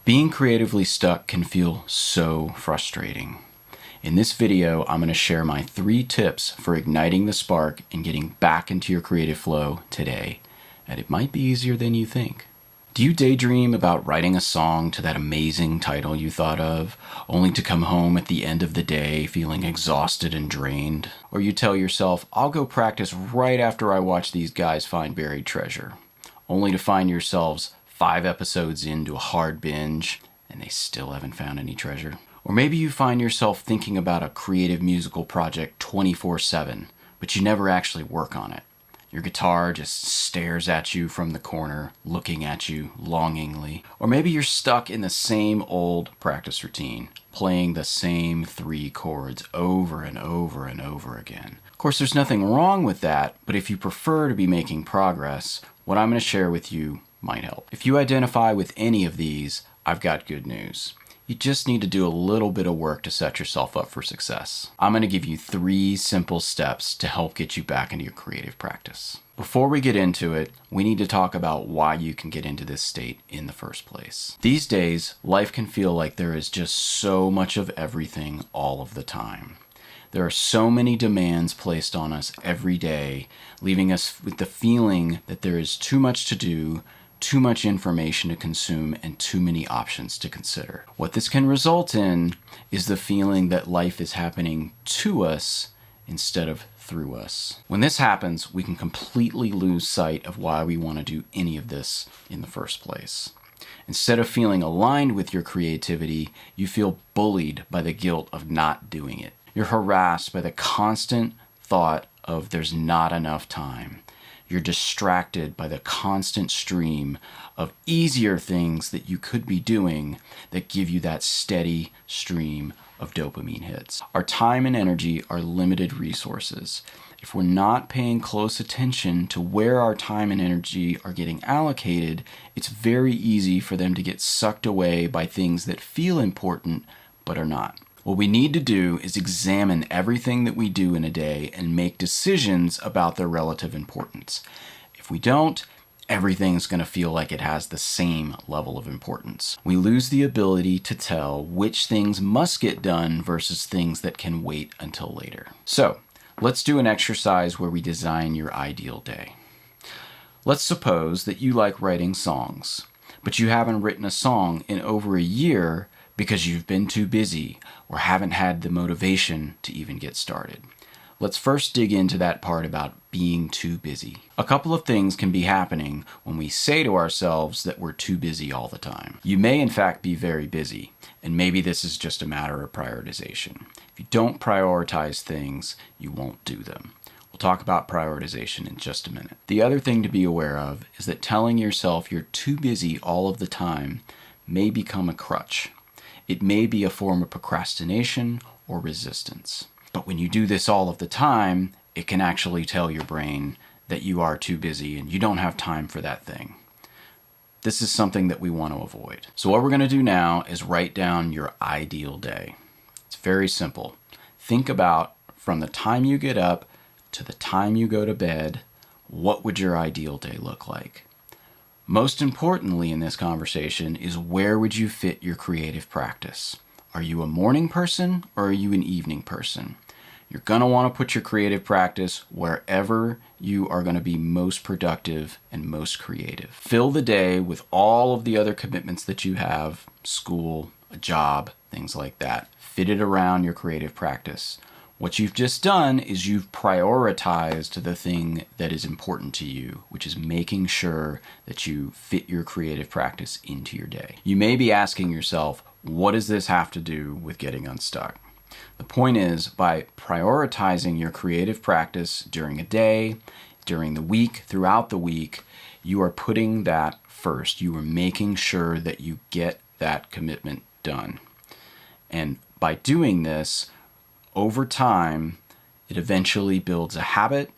Being creatively stuck can feel so frustrating. In this video, I'm going to share my 3 tips for igniting the spark and getting back into your creative flow today. And it might be easier than you think. Do you daydream about writing a song to that amazing title you thought of, only to come home at the end of the day feeling exhausted and drained? Or you tell yourself, I'll go practice right after I watch these guys find buried treasure, only to find yourselves 5 episodes into a hard binge and they still haven't found any treasure? Or maybe you find yourself thinking about a creative musical project 24/7, but you never actually work on it. Your guitar just stares at you from the corner, looking at you longingly. Or maybe you're stuck in the same old practice routine, playing the same 3 chords over and over and over again. Of course, there's nothing wrong with that, but if you prefer to be making progress, what I'm going to share with you might help. If you identify with any of these, I've got good news. You just need to do a little bit of work to set yourself up for success. I'm going to give you 3 simple steps to help get you back into your creative practice. Before we get into it, we need to talk about why you can get into this state in the first place. These days, life can feel like there is just so much of everything all of the time. There are so many demands placed on us every day, leaving us with the feeling that there is too much to do, too much information to consume, and too many options to consider. What this can result in is the feeling that life is happening to us instead of through us. When this happens, we can completely lose sight of why we want to do any of this in the first place. Instead of feeling aligned with your creativity, you feel bullied by the guilt of not doing it. You're harassed by the constant thought of there's not enough time. You're distracted by the constant stream of easier things that you could be doing that give you that steady stream of dopamine hits. Our time and energy are limited resources. If we're not paying close attention to where our time and energy are getting allocated, it's very easy for them to get sucked away by things that feel important but are not. What we need to do is examine everything that we do in a day and make decisions about their relative importance. If we don't, everything's going to feel like it has the same level of importance. We lose the ability to tell which things must get done versus things that can wait until later. So, let's do an exercise where we design your ideal day. Let's suppose that you like writing songs, but you haven't written a song in over a year because you've been too busy or haven't had the motivation to even get started. Let's first dig into that part about being too busy. A couple of things can be happening when we say to ourselves that we're too busy all the time. You may in fact be very busy, and maybe this is just a matter of prioritization. If you don't prioritize things, you won't do them. We'll talk about prioritization in just a minute. The other thing to be aware of is that telling yourself you're too busy all of the time may become a crutch. It may be a form of procrastination or resistance. But when you do this all of the time, it can actually tell your brain that you are too busy and you don't have time for that thing. This is something that we want to avoid. So what we're going to do now is write down your ideal day. It's very simple. Think about from the time you get up to the time you go to bed, what would your ideal day look like? Most importantly in this conversation is where would you fit your creative practice? Are you a morning person or are you an evening person? You're going to want to put your creative practice wherever you are going to be most productive and most creative. Fill the day with all of the other commitments that you have, school, a job, things like that. Fit it around your creative practice. What you've just done is you've prioritized the thing that is important to you, which is making sure that you fit your creative practice into your day. You may be asking yourself, what does this have to do with getting unstuck? The point is, by prioritizing your creative practice during a day, during the week, throughout the week, you are putting that first. You are making sure that you get that commitment done. And by doing this, over time, it eventually builds a habit,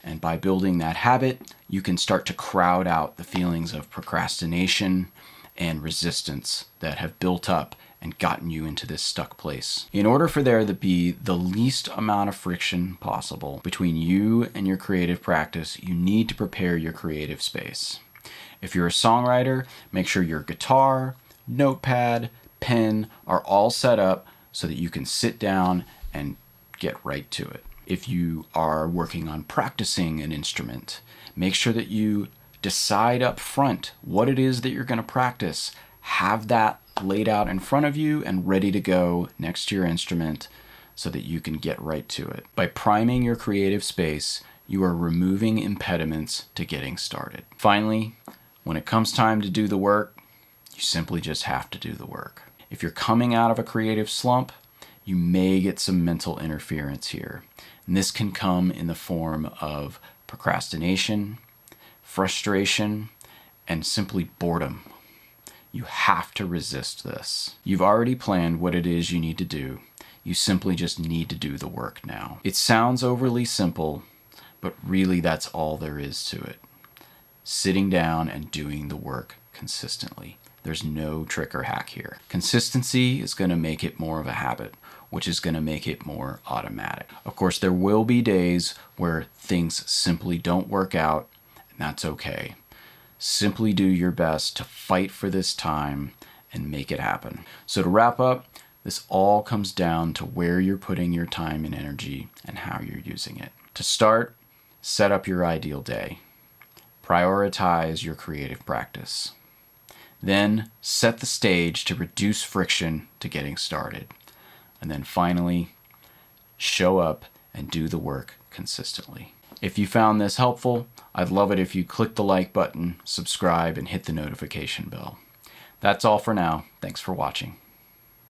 and by building that habit, you can start to crowd out the feelings of procrastination and resistance that have built up and gotten you into this stuck place. In order for there to be the least amount of friction possible between you and your creative practice, you need to prepare your creative space. If you're a songwriter, make sure your guitar, notepad, pen are all set up so that you can sit down and get right to it. If you are working on practicing an instrument, make sure that you decide up front what it is that you're going to practice. Have that laid out in front of you and ready to go next to your instrument so that you can get right to it. By priming your creative space, you are removing impediments to getting started. Finally, when it comes time to do the work, you simply just have to do the work. If you're coming out of a creative slump, you may get some mental interference here. And this can come in the form of procrastination, frustration, and simply boredom. You have to resist this. You've already planned what it is you need to do. You simply just need to do the work now. It sounds overly simple, but really that's all there is to it. Sitting down and doing the work consistently. There's no trick or hack here. Consistency is going to make it more of a habit, which is going to make it more automatic. Of course, there will be days where things simply don't work out, and that's okay. Simply do your best to fight for this time and make it happen. So to wrap up, this all comes down to where you're putting your time and energy and how you're using it. To start, set up your ideal day. Prioritize your creative practice. Then set the stage to reduce friction to getting started. And then finally, show up and do the work consistently. If you found this helpful, I'd love it if you click the like button, subscribe, and hit the notification bell. That's all for now. Thanks for watching.